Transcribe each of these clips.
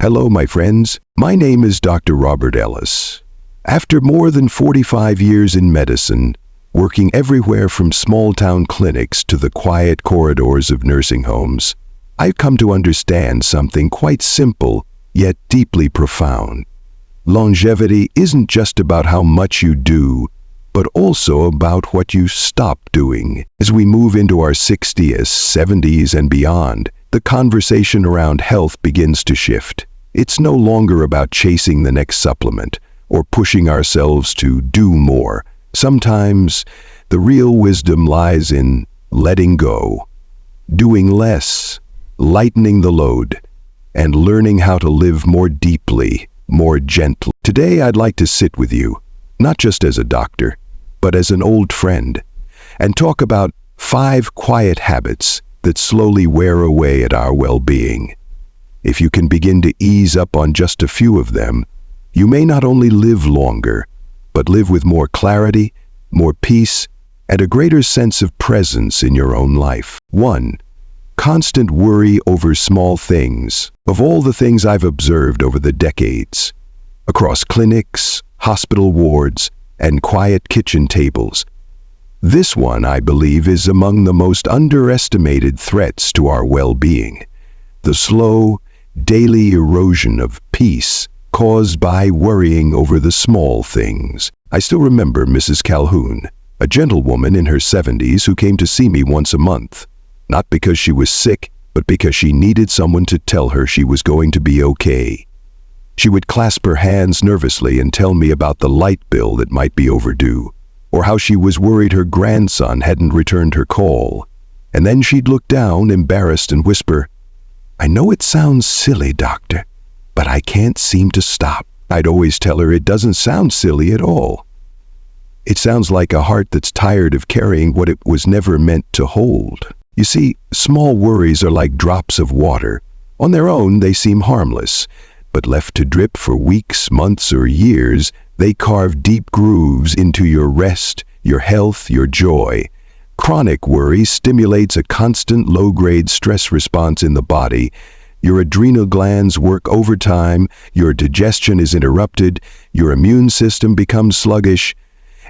Hello, my friends. My name is Dr. Robert Ellis. After more than 45 years in medicine, working everywhere from small-town clinics to the quiet corridors of nursing homes, I've come to understand something quite simple, yet deeply profound. Longevity isn't just about how much you do, but also about what you stop doing. As we move into our 60s, 70s, and beyond, the conversation around health begins to shift. It's no longer about chasing the next supplement or pushing ourselves to do more. Sometimes the real wisdom lies in letting go, doing less, lightening the load, and learning how to live more deeply, more gently. Today I'd like to sit with you, not just as a doctor, but as an old friend, and talk about 5 quiet habits that slowly wear away at our well-being. If you can begin to ease up on just a few of them, you may not only live longer, but live with more clarity, more peace, and a greater sense of presence in your own life. 1. Constant worry over small things. Of all the things I've observed over the decades, across clinics, hospital wards, and quiet kitchen tables, this one, I believe, is among the most underestimated threats to our well-being. The slow, daily erosion of peace caused by worrying over the small things. I still remember Mrs. Calhoun, a gentlewoman in her 70s who came to see me once a month, not because she was sick, but because she needed someone to tell her she was going to be okay. She would clasp her hands nervously and tell me about the light bill that might be overdue, or how she was worried her grandson hadn't returned her call. And then she'd look down, embarrassed, and whisper, "I know it sounds silly, doctor, but I can't seem to stop." I'd always tell her it doesn't sound silly at all. It sounds like a heart that's tired of carrying what it was never meant to hold. You see, small worries are like drops of water. On their own, they seem harmless, but left to drip for weeks, months, or years, they carve deep grooves into your rest, your health, your joy. Chronic worry stimulates a constant low-grade stress response in the body. Your adrenal glands work overtime, your digestion is interrupted, your immune system becomes sluggish,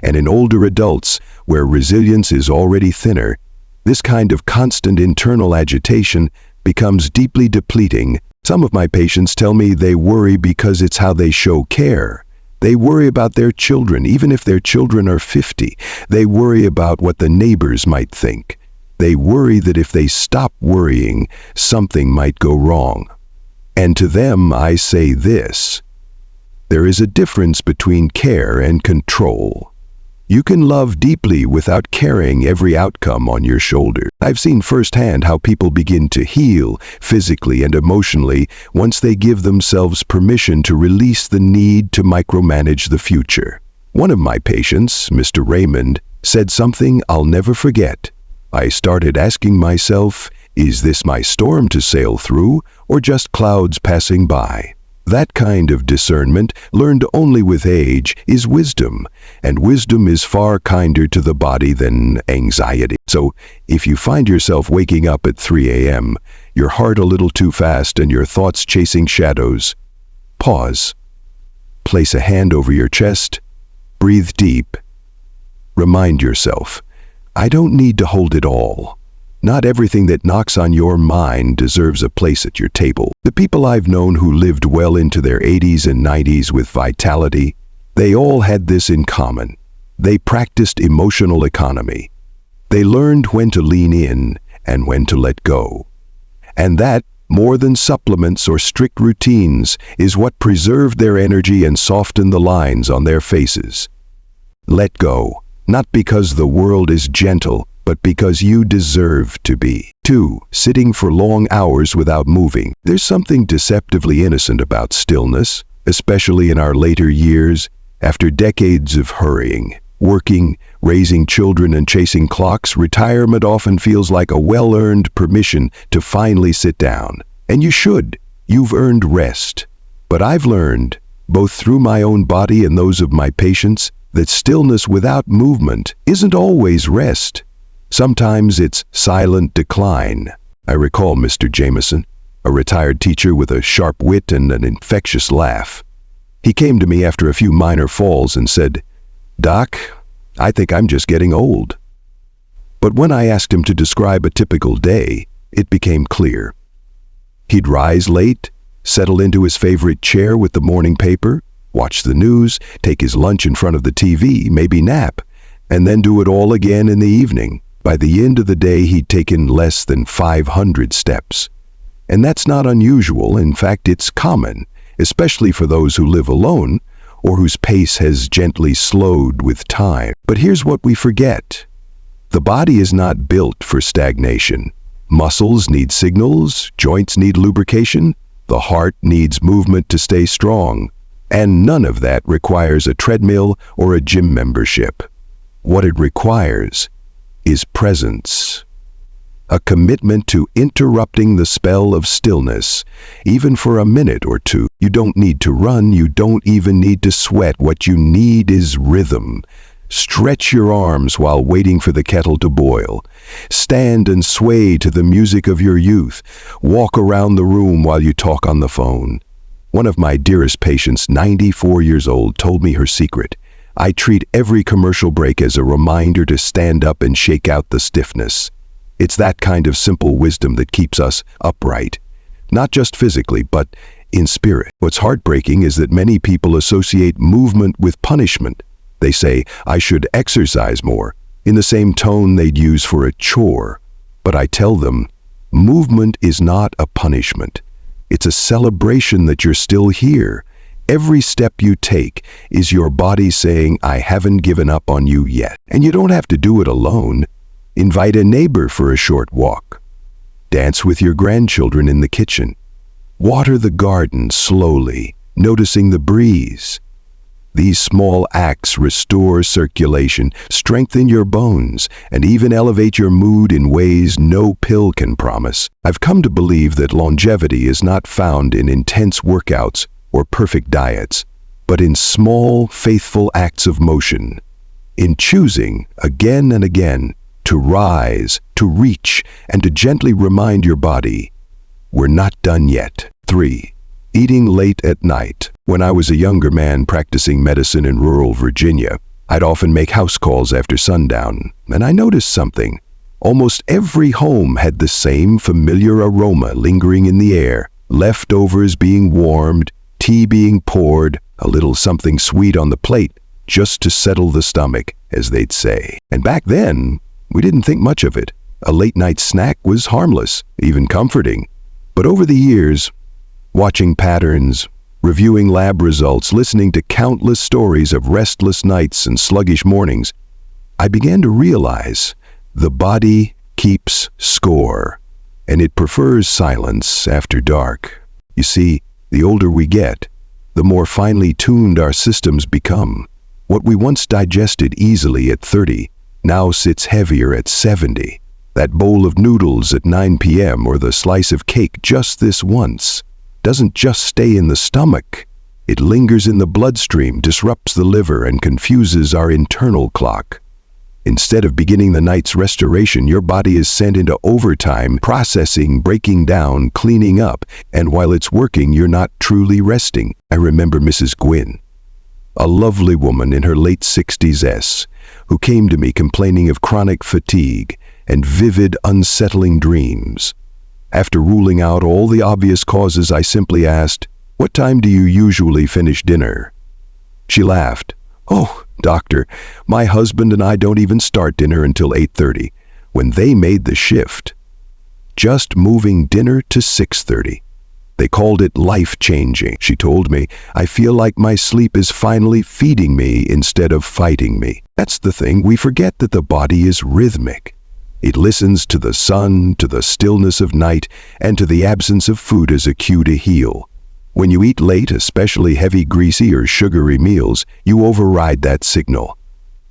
and in older adults, where resilience is already thinner, this kind of constant internal agitation becomes deeply depleting. Some of my patients tell me they worry because it's how they show care. They worry about their children, even if their children are 50. They worry about what the neighbors might think. They worry that if they stop worrying, something might go wrong. And to them, I say this: there is a difference between care and control. You can love deeply without carrying every outcome on your shoulder. I've seen firsthand how people begin to heal physically and emotionally once they give themselves permission to release the need to micromanage the future. One of my patients, Mr. Raymond, said something I'll never forget. I started asking myself, is this my storm to sail through, or just clouds passing by? That kind of discernment, learned only with age, is wisdom, and wisdom is far kinder to the body than anxiety. So, if you find yourself waking up at 3 a.m., your heart a little too fast and your thoughts chasing shadows, pause. Place a hand over your chest, breathe deep. Remind yourself, I don't need to hold it all. Not everything that knocks on your mind deserves a place at your table. The people I've known who lived well into their 80s and 90s with vitality, they all had this in common. They practiced emotional economy. They learned when to lean in and when to let go. And that, more than supplements or strict routines, is what preserved their energy and softened the lines on their faces. Let go, not because the world is gentle, but because you deserve to be. 2. Sitting for long hours without moving. There's something deceptively innocent about stillness, especially in our later years, after decades of hurrying, working, raising children, and chasing clocks. Retirement often feels like a well-earned permission to finally sit down. And you should. You've earned rest. But I've learned, both through my own body and those of my patients, that stillness without movement isn't always rest. Sometimes it's silent decline. I recall Mr. Jameson, a retired teacher with a sharp wit and an infectious laugh. He came to me after a few minor falls and said, "Doc, I think I'm just getting old." But when I asked him to describe a typical day, it became clear. He'd rise late, settle into his favorite chair with the morning paper, watch the news, take his lunch in front of the TV, maybe nap, and then do it all again in the evening. By the end of the day, he'd taken less than 500 steps. And that's not unusual. In fact, it's common, especially for those who live alone or whose pace has gently slowed with time. But here's what we forget. The body is not built for stagnation. Muscles need signals, joints need lubrication, the heart needs movement to stay strong, and none of that requires a treadmill or a gym membership. What it requires is presence. A commitment to interrupting the spell of stillness, even for a minute or two. You don't need to run, you don't even need to sweat. What you need is rhythm. Stretch your arms while waiting for the kettle to boil. Stand and sway to the music of your youth. Walk around the room while you talk on the phone. One of my dearest patients, 94 years old, told me her secret. I treat every commercial break as a reminder to stand up and shake out the stiffness. It's that kind of simple wisdom that keeps us upright, not just physically, but in spirit. What's heartbreaking is that many people associate movement with punishment. They say, "I should exercise more," in the same tone they'd use for a chore. But I tell them, movement is not a punishment. It's a celebration that you're still here. Every step you take is your body saying, "I haven't given up on you yet." And you don't have to do it alone. Invite a neighbor for a short walk. Dance with your grandchildren in the kitchen. Water the garden slowly, noticing the breeze. These small acts restore circulation, strengthen your bones, and even elevate your mood in ways no pill can promise. I've come to believe that longevity is not found in intense workouts or perfect diets, but in small, faithful acts of motion. In choosing, again and again, to rise, to reach, and to gently remind your body, we're not done yet. 3. Eating late at night. When I was a younger man practicing medicine in rural Virginia, I'd often make house calls after sundown, and I noticed something. Almost every home had the same familiar aroma lingering in the air, leftovers being warmed, tea being poured, a little something sweet on the plate, just to settle the stomach, as they'd say. And back then, we didn't think much of it. A late-night snack was harmless, even comforting. But over the years, watching patterns, reviewing lab results, listening to countless stories of restless nights and sluggish mornings, I began to realize the body keeps score, and it prefers silence after dark. You see, the older we get, the more finely tuned our systems become. What we once digested easily at 30 now sits heavier at 70. That bowl of noodles at 9 p.m. or the slice of cake just this once doesn't just stay in the stomach. It lingers in the bloodstream, disrupts the liver, and confuses our internal clock. Instead of beginning the night's restoration, your body is sent into overtime, processing, breaking down, cleaning up, and while it's working, you're not truly resting. I remember Mrs. Gwynn, a lovely woman in her late 60s, who came to me complaining of chronic fatigue and vivid, unsettling dreams. After ruling out all the obvious causes, I simply asked, "What time do you usually finish dinner?" She laughed. "Oh, doctor, my husband and I don't even start dinner until 8:30. When they made the shift, just moving dinner to 6:30. They called it life-changing," she told me. "I feel like my sleep is finally feeding me instead of fighting me." That's the thing, we forget that the body is rhythmic. It listens to the sun, to the stillness of night, and to the absence of food as a cue to heal. When you eat late, especially heavy, greasy, or sugary meals, you override that signal.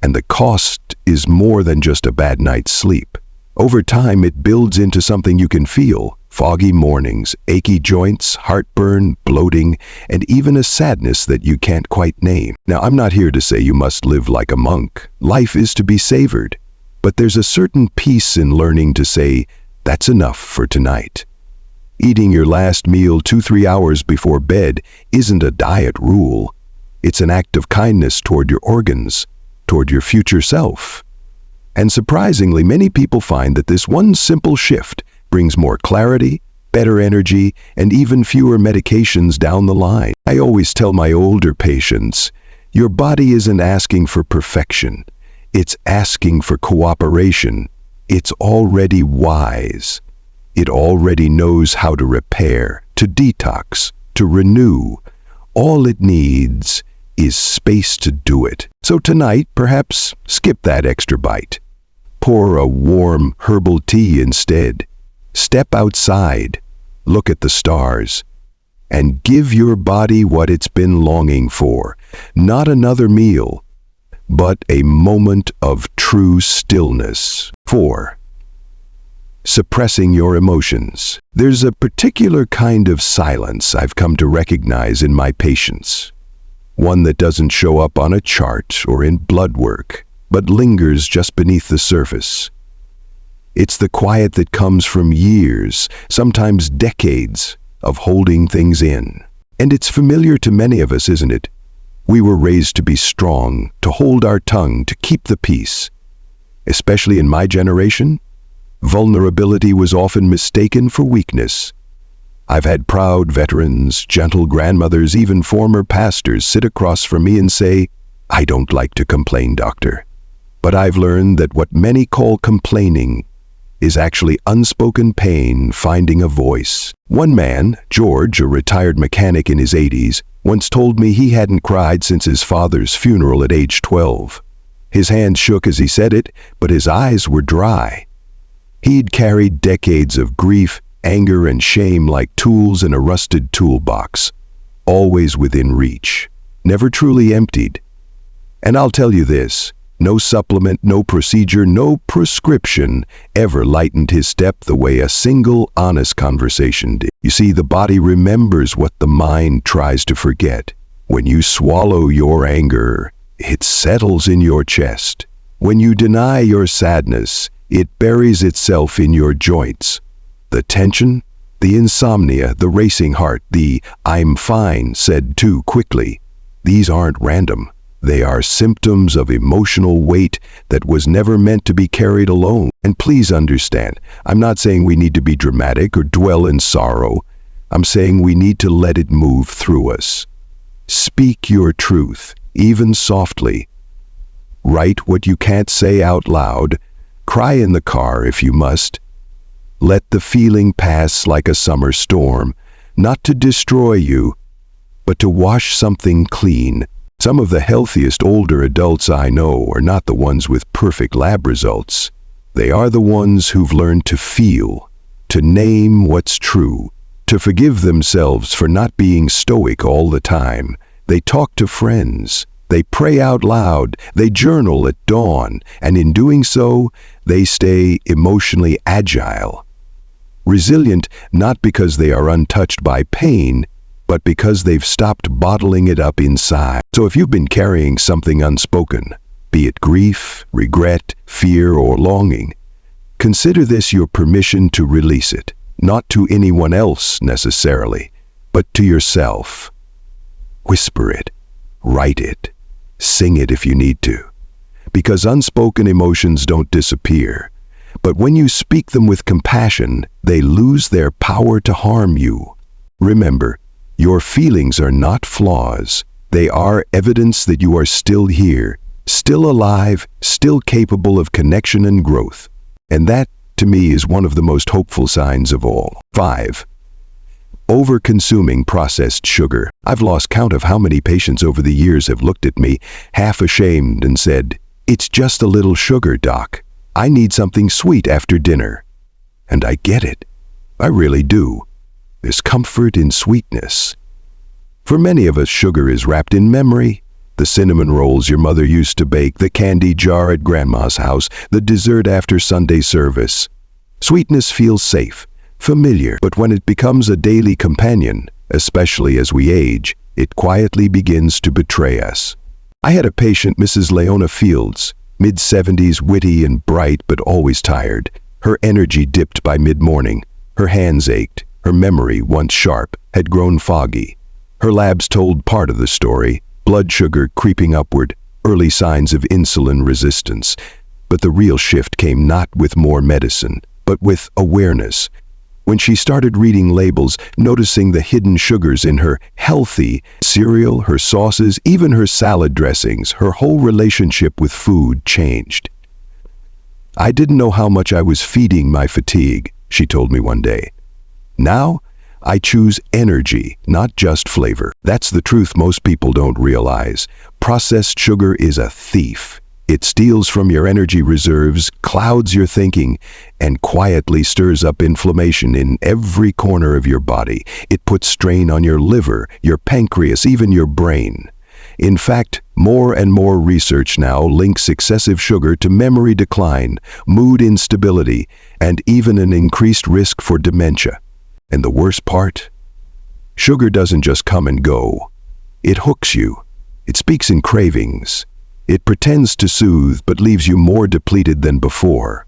And the cost is more than just a bad night's sleep. Over time, it builds into something you can feel: foggy mornings, achy joints, heartburn, bloating, and even a sadness that you can't quite name. Now, I'm not here to say you must live like a monk. Life is to be savored. But there's a certain peace in learning to say, "That's enough for tonight." Eating your last meal 2-3 hours before bed isn't a diet rule. It's an act of kindness toward your organs, toward your future self. And surprisingly, many people find that this one simple shift brings more clarity, better energy, and even fewer medications down the line. I always tell my older patients, your body isn't asking for perfection. It's asking for cooperation. It's already wise. It already knows how to repair, to detox, to renew. All it needs is space to do it. So tonight, perhaps skip that extra bite. Pour a warm herbal tea instead. Step outside, look at the stars, and give your body what it's been longing for. Not another meal, but a moment of true stillness. 4. Suppressing your emotions. There's a particular kind of silence I've come to recognize in my patients. One that doesn't show up on a chart or in blood work, but lingers just beneath the surface. It's the quiet that comes from years, sometimes decades, of holding things in. And it's familiar to many of us, isn't it? We were raised to be strong, to hold our tongue, to keep the peace. Especially in my generation, vulnerability was often mistaken for weakness. I've had proud veterans, gentle grandmothers, even former pastors sit across from me and say, "I don't like to complain, doctor." But I've learned that what many call complaining is actually unspoken pain finding a voice. One man, George, a retired mechanic in his 80s, once told me he hadn't cried since his father's funeral at age 12. His hands shook as he said it, but his eyes were dry. He'd carried decades of grief, anger, and shame like tools in a rusted toolbox, always within reach, never truly emptied. And I'll tell you this, no supplement, no procedure, no prescription ever lightened his step the way a single, honest conversation did. You see, the body remembers what the mind tries to forget. When you swallow your anger, it settles in your chest. When you deny your sadness, it buries itself in your joints. The tension, the insomnia, the racing heart, the "I'm fine" said too quickly. These aren't random. They are symptoms of emotional weight that was never meant to be carried alone. And please understand, I'm not saying we need to be dramatic or dwell in sorrow. I'm saying we need to let it move through us. Speak your truth, even softly. Write what you can't say out loud. Cry in the car if you must. Let the feeling pass like a summer storm, not to destroy you, but to wash something clean. Some of the healthiest older adults I know are not the ones with perfect lab results. They are the ones who've learned to feel, to name what's true, to forgive themselves for not being stoic all the time. They talk to friends. They pray out loud. They journal at dawn. And in doing so, they stay emotionally agile. Resilient not because they are untouched by pain, but because they've stopped bottling it up inside. So if you've been carrying something unspoken, be it grief, regret, fear, or longing, consider this your permission to release it, not to anyone else necessarily, but to yourself. Whisper it, write it, sing it if you need to, because unspoken emotions don't disappear. But when you speak them with compassion, they lose their power to harm you. Remember, your feelings are not flaws. They are evidence that you are still here, still alive, still capable of connection and growth. And that, to me, is one of the most hopeful signs of all. 5. Over-consuming processed sugar. I've lost count of how many patients over the years have looked at me, half ashamed, and said, "It's just a little sugar, doc. I need something sweet after dinner." And I get it. I really do. There's comfort in sweetness. For many of us, sugar is wrapped in memory. The cinnamon rolls your mother used to bake, the candy jar at grandma's house, the dessert after Sunday service. Sweetness feels safe, familiar, but when it becomes a daily companion, especially as we age, it quietly begins to betray us. I had a patient, Mrs. Leona Fields, mid-70s, witty and bright, but always tired. Her energy dipped by mid-morning. Her hands ached. Her memory, once sharp, had grown foggy. Her labs told part of the story: blood sugar creeping upward, early signs of insulin resistance. But the real shift came not with more medicine, but with awareness. When she started reading labels, noticing the hidden sugars in her healthy cereal, her sauces, even her salad dressings, her whole relationship with food changed. "I didn't know how much I was feeding my fatigue," she told me one day. "Now, I choose energy, not just flavor." That's the truth most people don't realize. Processed sugar is a thief. It steals from your energy reserves, clouds your thinking, and quietly stirs up inflammation in every corner of your body. It puts strain on your liver, your pancreas, even your brain. In fact, more and more research now links excessive sugar to memory decline, mood instability, and even an increased risk for dementia. And the worst part? Sugar doesn't just come and go. It hooks you. It speaks in cravings. It pretends to soothe but leaves you more depleted than before.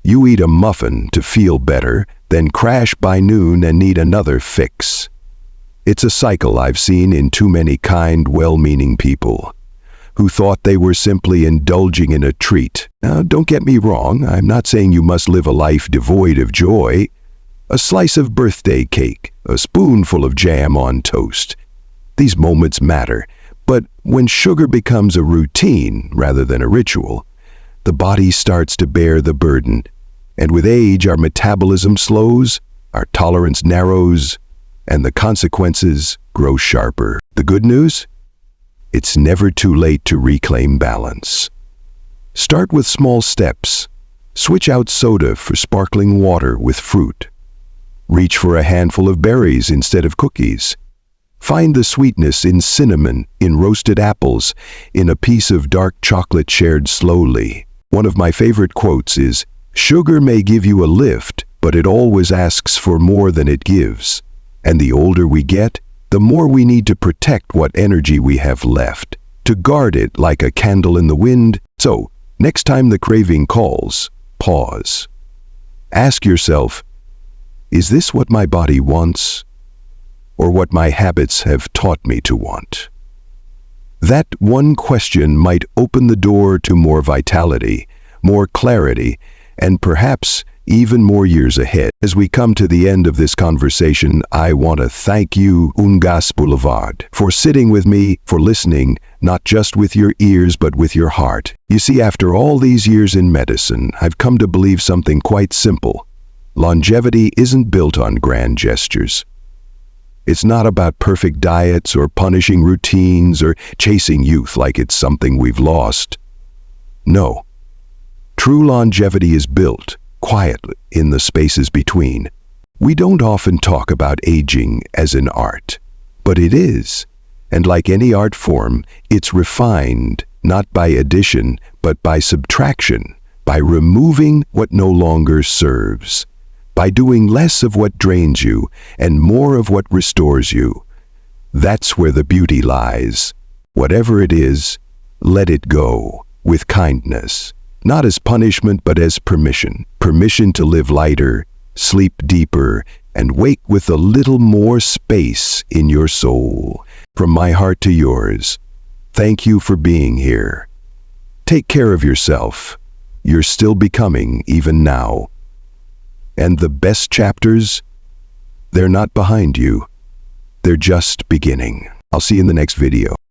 You eat a muffin to feel better, then crash by noon and need another fix. It's a cycle I've seen in too many kind, well-meaning people who thought they were simply indulging in a treat. Now, don't get me wrong, I'm not saying you must live a life devoid of joy. A slice of birthday cake, a spoonful of jam on toast. These moments matter, but when sugar becomes a routine rather than a ritual, the body starts to bear the burden. And with age, our metabolism slows, our tolerance narrows, and the consequences grow sharper. The good news? It's never too late to reclaim balance. Start with small steps. Switch out soda for sparkling water with fruit. Reach for a handful of berries instead of cookies. Find the sweetness in cinnamon, in roasted apples, in a piece of dark chocolate shared slowly. One of my favorite quotes is, "Sugar may give you a lift, but it always asks for more than it gives." And the older we get, the more we need to protect what energy we have left, to guard it like a candle in the wind. So, next time the craving calls, pause. Ask yourself, is this what my body wants, or what my habits have taught me to want? That one question might open the door to more vitality, more clarity, and perhaps even more years ahead. As we come to the end of this conversation, I want to thank you, Ungas Boulevard, for sitting with me, for listening, not just with your ears, but with your heart. You see, after all these years in medicine, I've come to believe something quite simple. Longevity isn't built on grand gestures. It's not about perfect diets or punishing routines or chasing youth like it's something we've lost. No. True longevity is built quietly in the spaces between. We don't often talk about aging as an art, but it is. And like any art form, it's refined not by addition, but by subtraction, by removing what no longer serves, by doing less of what drains you and more of what restores you. That's where the beauty lies. Whatever it is, let it go with kindness, not as punishment but as permission. Permission to live lighter, sleep deeper, and wake with a little more space in your soul. From my heart to yours, thank you for being here. Take care of yourself. You're still becoming even now. And the best chapters, they're not behind you. They're just beginning. I'll see you in the next video.